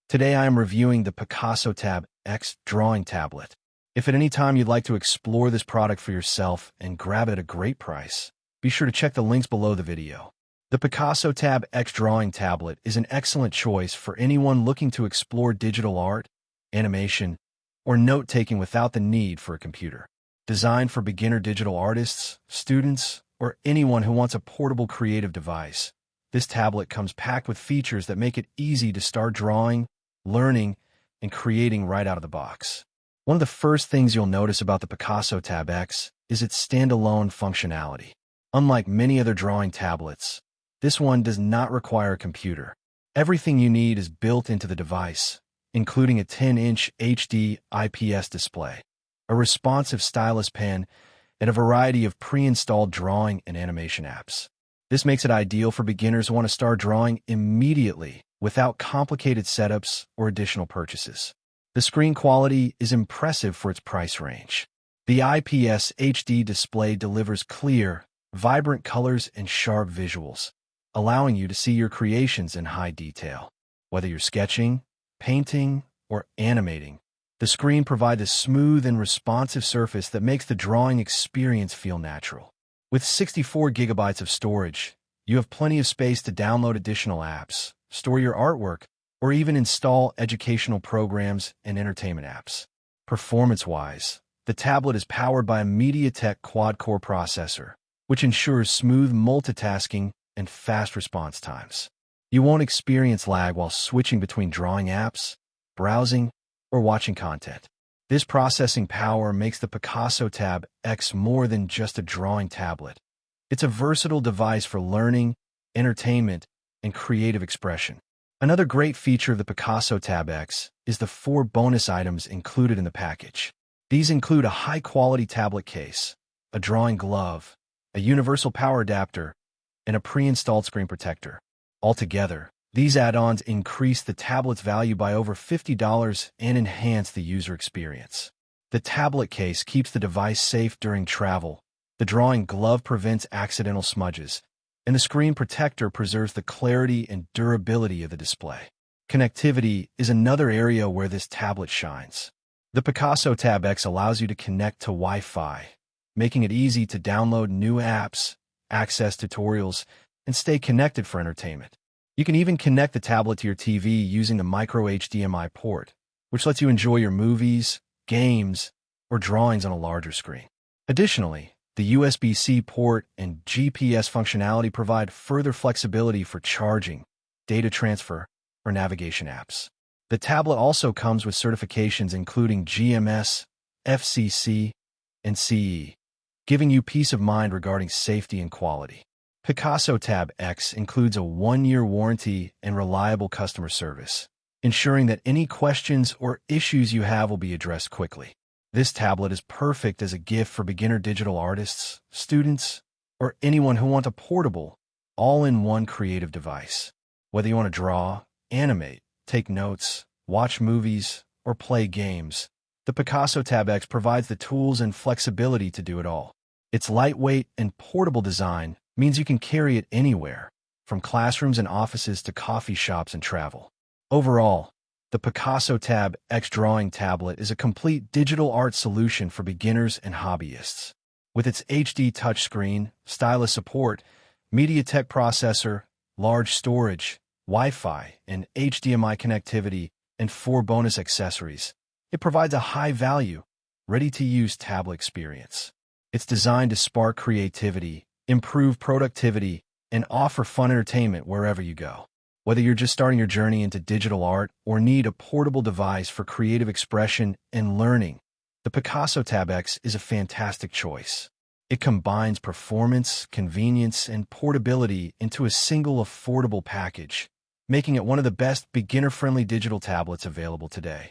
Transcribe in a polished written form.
Today I am reviewing the PicassoTab X drawing tablet. If at any time you'd like to explore this product for yourself and grab it at a great price, be sure to check the links below the video. The PicassoTab X drawing tablet is an excellent choice for anyone looking to explore digital art, animation, or note-taking without the need for a computer. Designed for beginner digital artists, students, or anyone who wants a portable creative device, this tablet comes packed with features that make it easy to start drawing, learning, and creating right out of the box. One of the first things you'll notice about the PicassoTab X is its standalone functionality. Unlike many other drawing tablets, this one does not require a computer. Everything you need is built into the device, including a 10-inch HD IPS display, a responsive stylus pen, and a variety of pre-installed drawing and animation apps. This makes it ideal for beginners who want to start drawing immediately without complicated setups or additional purchases. The screen quality is impressive for its price range. The IPS HD display delivers clear, vibrant colors and sharp visuals, allowing you to see your creations in high detail. Whether you're sketching, painting, or animating, the screen provides a smooth and responsive surface that makes the drawing experience feel natural. With 64 gigabytes of storage, you have plenty of space to download additional apps, store your artwork, or even install educational programs and entertainment apps. Performance-wise, the tablet is powered by a MediaTek quad-core processor, which ensures smooth multitasking and fast response times. You won't experience lag while switching between drawing apps, browsing, or watching content. This processing power makes the PicassoTab X more than just a drawing tablet. It's a versatile device for learning, entertainment, and creative expression. Another great feature of the PicassoTab X is the 4 bonus items included in the package. These include a high-quality tablet case, a drawing glove, a universal power adapter, and a pre-installed screen protector. Altogether, these add-ons increase the tablet's value by over $50 and enhance the user experience. The tablet case keeps the device safe during travel, the drawing glove prevents accidental smudges, and the screen protector preserves the clarity and durability of the display. Connectivity is another area where this tablet shines. The PicassoTab X allows you to connect to Wi-Fi, making it easy to download new apps, access tutorials, and stay connected for entertainment. You can even connect the tablet to your TV using the micro HDMI port, which lets you enjoy your movies, games, or drawings on a larger screen. Additionally, the USB-C port and GPS functionality provide further flexibility for charging, data transfer, or navigation apps. The tablet also comes with certifications including GMS, FCC, and CE, giving you peace of mind regarding safety and quality. PicassoTab X includes a 1-year warranty and reliable customer service, ensuring that any questions or issues you have will be addressed quickly. This tablet is perfect as a gift for beginner digital artists, students, or anyone who wants a portable, all-in-one creative device. Whether you want to draw, animate, take notes, watch movies, or play games, the PicassoTab X provides the tools and flexibility to do it all. Its lightweight and portable design means you can carry it anywhere, from classrooms and offices to coffee shops and travel. Overall, the PicassoTab X drawing tablet is a complete digital art solution for beginners and hobbyists. With its HD touchscreen, stylus support, MediaTek processor, large storage, Wi-Fi, and HDMI connectivity, and 4 bonus accessories, it provides a high-value, ready-to-use tablet experience. It's designed to spark creativity, improve productivity, and offer fun entertainment wherever you go. Whether you're just starting your journey into digital art or need a portable device for creative expression and learning, the PicassoTab X is a fantastic choice. It combines performance, convenience, and portability into a single affordable package, making it one of the best beginner-friendly digital tablets available today.